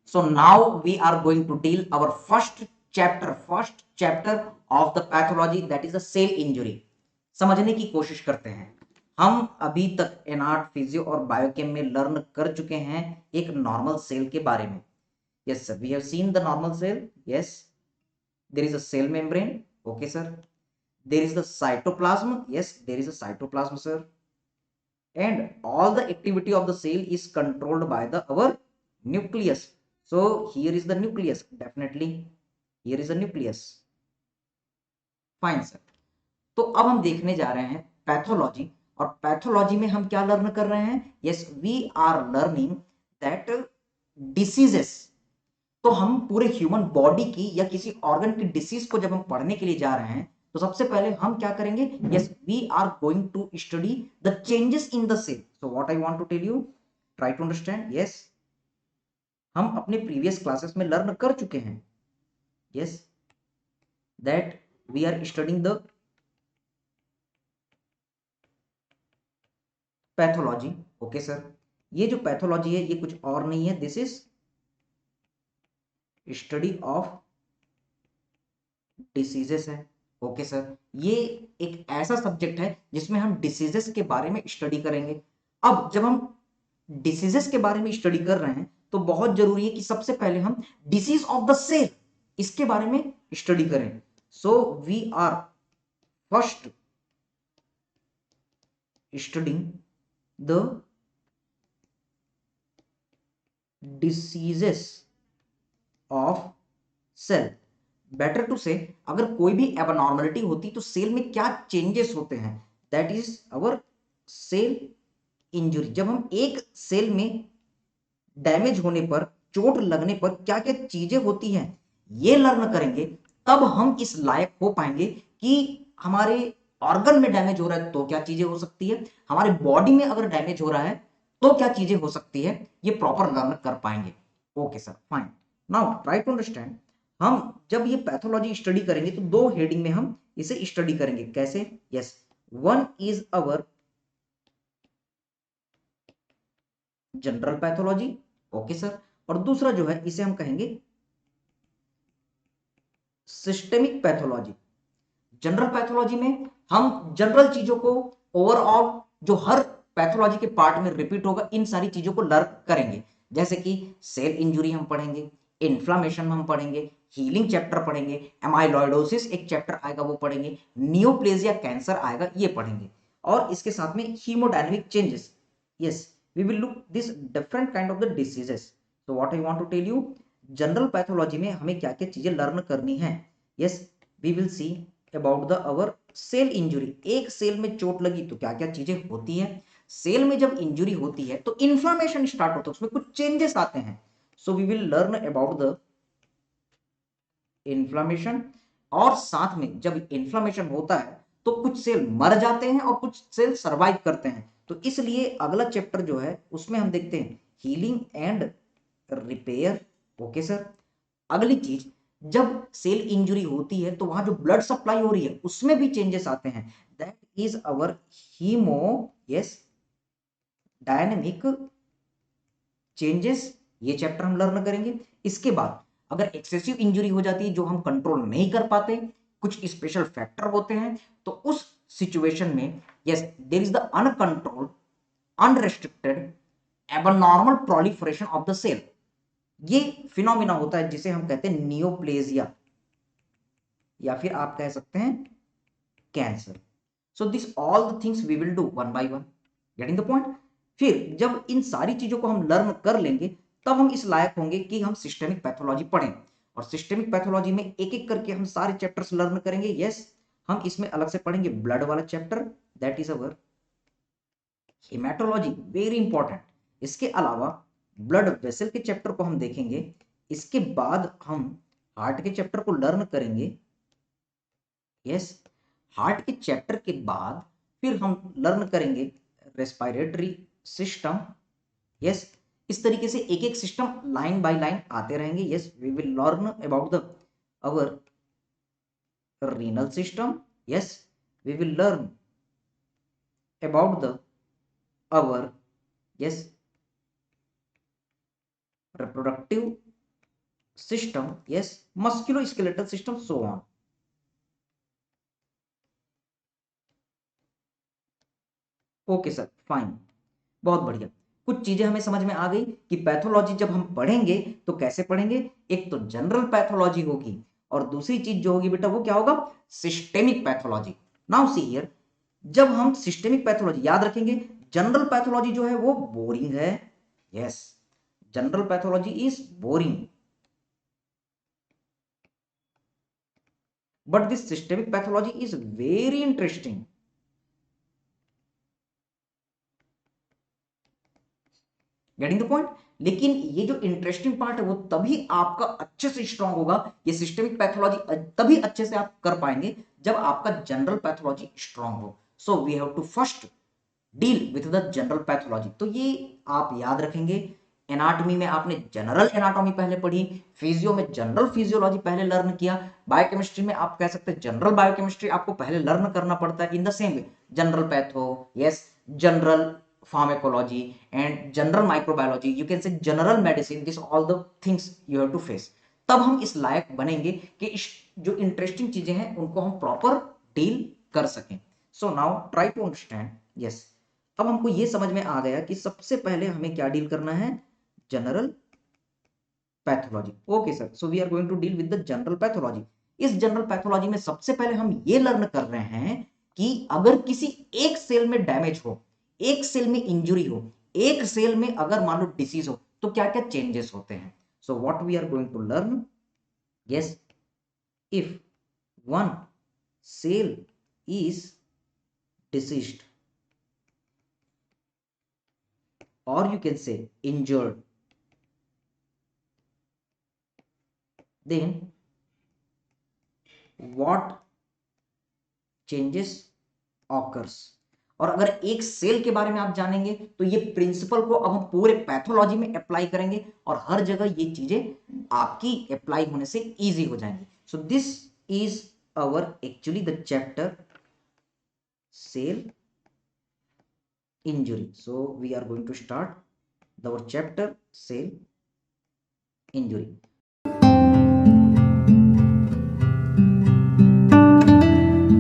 So now we are going to deal our first chapter of the pathology, that is a cell injury. समझने की कोशिश करते हैं। हम अभी तक एनाट फिजियो और बायोकेम में लर्न कर चुके हैं एक नॉर्मल सेल के बारे में। Yes sir, we have seen the normal cell. Yes, there is a cell membrane. Okay sir. There is the cytoplasm. Yes, there is a cytoplasm sir. And all the activity of the cell is controlled by the our nucleus. So here is the nucleus. Definitely here is a nucleus. Fine sir. तो अब हम देखने जा रहे हैं pathology, और pathology में हम क्या लर्न कर रहे हैं? Yes, we are learning that diseases. तो हम पूरे ह्यूमन बॉडी की या किसी ऑर्गन की डिसीज को जब हम पढ़ने के लिए जा रहे हैं तो सबसे पहले हम क्या करेंगे? Yes, we are going to study the changes in the cell. So what I want to tell you, try to understand. Yes, हम अपने प्रीवियस क्लासेस में लर्न कर चुके हैं, yes, that we are studying the pathology. Okay sir, ये जो pathology है ये कुछ और नहीं है, this is study of diseases है। ओके सर, ये एक ऐसा सब्जेक्ट है जिसमें हम डिसीजेस के बारे में स्टडी करेंगे। अब जब हम डिसीजेस के बारे में स्टडी कर रहे हैं तो बहुत जरूरी है कि सबसे पहले हम डिसीज ऑफ द सेल इसके बारे में स्टडी करें। So we are first studying the diseases of cell. Better to say, अगर कोई भी एबनॉर्मलिटी होती तो सेल में क्या चेंजेस होते हैं, that is our cell injury. जब हम एक सेल में डैमेज होने पर, चोट लगने पर क्या क्या चीजें होती हैं ये लर्न करेंगे, तब हम इस लायक हो पाएंगे कि हमारे ऑर्गन में डैमेज हो रहा है तो क्या चीजें हो सकती है, हमारे बॉडी में अगर डैमेज हो रहा है तो क्या चीजें हो सकती है, ये प्रॉपर लर्न कर पाएंगे। Okay sir, fine. Now try to understand. हम जब ये पैथोलॉजी स्टडी करेंगे तो दो हेडिंग में हम इसे स्टडी करेंगे। कैसे? Yes, one is our general pathology. Okay sir, और दूसरा जो है इसे हम कहेंगे सिस्टेमिक पैथोलॉजी। जनरल पैथोलॉजी में हम जनरल चीजों को, ओवरऑल जो हर पैथोलॉजी के पार्ट में रिपीट होगा, इन सारी चीजों को लर्न करेंगे। जैसे कि सेल इंजुरी हम पढ़ेंगे, इन्फ्लामेशन हम पढ़ेंगे, हीलिंग चैप्टर पढ़ेंगे, एमाइलॉइडोसिस एक चैप्टर आएगा वो पढ़ेंगे, नियोप्लेजिया कैंसर आएगा ये पढ़ेंगे, और इसके साथ में haemodynamic changes. Yes, we will look this different kind of the diseases. तो what I want to tell you, general pathology में हमें क्या क्या चीजें लर्न करनी है। Yes, we will see about the our cell injury. एक सेल में चोट लगी तो क्या क्या चीजें होती है, सेल में जब इंजुरी होती है तो इन्फ्लामेशन स्टार्ट होता है, उसमें कुछ चेंजेस आते हैं। So we will learn about the inflammation, और साथ में जब इन्फ्लामेशन होता है तो कुछ सेल मर जाते हैं और कुछ सेल सरवाइव करते हैं। तो इसलिए अगला चैप्टर जो है उसमें हम देखते हैं healing and repair. Okay sir, अगली चीज, जब सेल इंजुरी होती है तो वहां जो ब्लड सप्लाई हो रही है उसमें भी चेंजेस आते हैं, that is our haemo, yes, dynamic changes. ये चैप्टर हम लर्न करेंगे। इसके बाद अगर एक्सेसिव इंजुरी हो जाती है जो हम कंट्रोल नहीं कर पाते, कुछ स्पेशल फैक्टर होते हैं, तो उस सिचुएशन में yes, there is the uncontrolled, unrestricted, abnormal proliferation of the cell. ये फिनोमिना होता है जिसे हम कहते हैं नियोप्लेजिया, या फिर आप कह सकते हैं cancer. So this all the things we will do one by one, getting the point. फिर जब इन सारी चीजों को हम लर्न कर लेंगे तब हम इस लायक होंगे कि हम सिस्टेमिक पैथोलॉजी पढ़ें, और सिस्टेमिक पैथोलॉजी में एक एक करके हम सारे चैप्टर्स लर्न करेंगे। यस, हम इसमें अलग से पढ़ेंगे ब्लड वाला chapter, that is our haematology, very important. इसके अलावा ब्लड वेसल के चैप्टर को हम देखेंगे। इसके बाद हम हार्ट के चैप्टर को लर्न करेंगे। यस, हार्ट के चैप्टर के बाद फिर हम लर्न करेंगे रेस्पिरेटरी सिस्टम। यस, इस तरीके से एक एक सिस्टम लाइन बाय लाइन आते रहेंगे। Yes, we will learn about the our renal system. Yes, we will learn about the our, yes, reproductive system, yes, musculoskeletal system, so on. Okay sir, fine, बहुत बढ़िया। कुछ चीजें हमें समझ में आ गई कि पैथोलॉजी जब हम पढ़ेंगे तो कैसे पढ़ेंगे। एक तो जनरल पैथोलॉजी होगी और दूसरी चीज जो होगी बेटा वो क्या होगा, systemic pathology. Now see here, जब हम सिस्टेमिक पैथोलॉजी याद रखेंगे, जनरल पैथोलॉजी जो है वो बोरिंग है, yes, general pathology is boring, but this systemic pathology is very interesting. Getting the point. लेकिन ये जो इंटरेस्टिंग पार्ट है वो तभी आपका अच्छे से स्ट्रांग होगा, ये सिस्टेमिक पैथोलॉजी तभी अच्छे से आप कर पाएंगे जब आपका जनरल पैथोलॉजी स्ट्रांग हो। So we have to first deal with the general pathology. तो ये आप याद रखेंगे। एनाटॉमी में आपने जनरल एनाटॉमी पहले पढ़ी, फिजियो में जनरल फिजियोलॉजी पहले लर्न किया, बायोकेमिस्ट्री में आप कह सकते हैं जनरल बायोकेमिस्ट्री आपको पहले लर्न करना पड़ता है। In the same way general patho, yes, general pharmacology and general microbiology, you can say general medicine, this all the things you have to face। तब हम इस लायक बनेंगे कि इस जो इंटरेस्टिंग चीजें हैं उनको हम प्रॉपर डील कर सकें। So now try to understand, yes. अब हमको ये समझ में आ गया कि सबसे पहले हमें क्या डील करना है, general pathology. Okay sir, so we are going to deal with the general pathology. इस जनरल पैथोलॉजी में सबसे पहले हम ये लर्न कर रहे हैं कि अगर किसी एक सेल में डैमेज हो, एक सेल में इंजुरी हो, एक सेल में अगर मान लो डिसीज हो, तो क्या क्या चेंजेस होते हैं। So what we are going to learn, yes, if one cell is diseased or you can say injured, then what changes occurs। और अगर एक सेल के बारे में आप जानेंगे तो ये प्रिंसिपल को अब हम पूरे पैथोलॉजी में अप्लाई करेंगे और हर जगह ये चीजें आपकी अप्लाई होने से इजी हो जाएंगी। So this is our actually the chapter cell injury। So we are going to start our chapter cell injury।